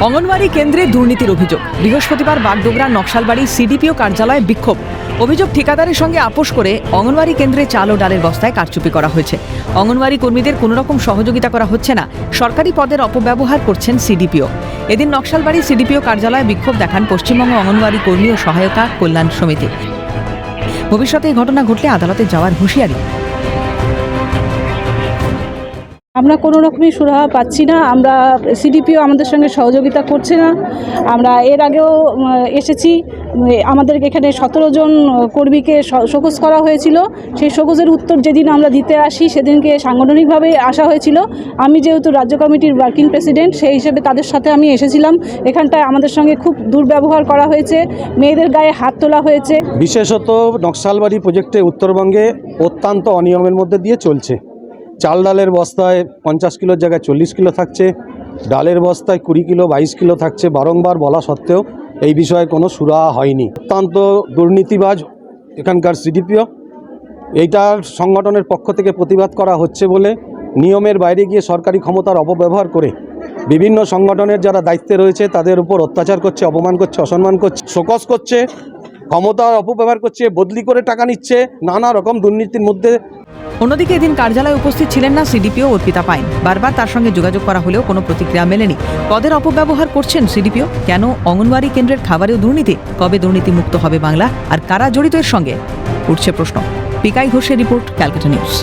অঙ্গনওয়াড়ি কেন্দ্রে দুর্নীতির অভিযোগ। বৃহস্পতিবার বাগডোগরা নকশালবাড়ি সিডিপিও কার্যালয়ে বিক্ষোভ। অভিযোগ, ঠিকাদারের সঙ্গে আপোষ করে অঙ্গনওয়াড়ি কেন্দ্রে চাল ও ডালের বস্তায় কারচুপি করা হয়েছে। অঙ্গনওয়াড়ি কর্মীদের কোনো রকম সহযোগিতা করা হচ্ছে না, সরকারি পদের অপব্যবহার করছেন সিডিপিও। এদিন নকশালবাড়ি সিডিপিও কার্যালয়ে বিক্ষোভ দেখান পশ্চিমবঙ্গ অঙ্গনওয়াড়ি কর্মী ও সহায়তা কল্যাণ সমিতি। ভবিষ্যতে এই ঘটনা ঘটলে আদালতে যাওয়ার হুঁশিয়ারি। আমরা কোনো রকমই সুরাহা পাচ্ছি না। আমরা সিডিপিও আমাদের সঙ্গে সহযোগিতা করছে না। আমরা এর আগেও এসেছি, আমাদের এখানে 17 জন কর্মীকে শোকজ করা হয়েছিল। সেই শোকজের উত্তর যেদিন আমরা দিতে আসি সেদিনকে সাংগঠনিকভাবে আসা হয়েছিল। আমি যেহেতু রাজ্য কমিটির ওয়ার্কিং প্রেসিডেন্ট, সেই হিসেবে তাদের সাথে আমি এসেছিলাম। এখানটায় আমাদের সঙ্গে খুব দুর্ব্যবহার করা হয়েছে, মেয়েদের গায়ে হাত তোলা হয়েছে। বিশেষত নকশালবাড়ি প্রজেক্টে উত্তরবঙ্গে অত্যন্ত অনিয়মের মধ্যে দিয়ে চলছে। চাল ডালের বস্তায় 50 কিলোর জায়গায় 40 কিলো থাকছে, ডালের বস্তায় 20 কিলো 22 কিলো থাকছে। বারংবার বলা সত্ত্বেও এই বিষয়ে কোনো সুরাহা হয়নি। অত্যন্ত দুর্নীতিবাজ এখানকার সিডিপিও। এইটার সংগঠনের পক্ষ থেকে প্রতিবাদ করা হচ্ছে বলে নিয়মের বাইরে গিয়ে সরকারি ক্ষমতার অপব্যবহার করে বিভিন্ন সংগঠনের যারা দায়িত্বে রয়েছে তাদের উপর অত্যাচার করছে, অপমান করছে, অসম্মান করছে, শোকজ করছে, ক্ষমতার অপব্যবহার করছে, বদলি করে টাকা নিচ্ছে, নানা রকম দুর্নীতির মধ্যে। অন্যদিকে এদিন কার্যালয়ে উপস্থিত ছিলেন না সিডিপিও অর্পিতা পাইন। বারবার তার সঙ্গে যোগাযোগ করা হলেও কোনো প্রতিক্রিয়া মেলেনি। পদের অপব্যবহার করছেন সিডিপিও? কেন অঙ্গনওয়াড়ি কেন্দ্রের খাবারেও দুর্নীতি? কবে দুর্নীতি মুক্ত হবে বাংলা? আর কারা জড়িত এর সঙ্গে? উঠছে প্রশ্ন। পিকাই ঘোষের রিপোর্ট, ক্যালকাটা নিউজ।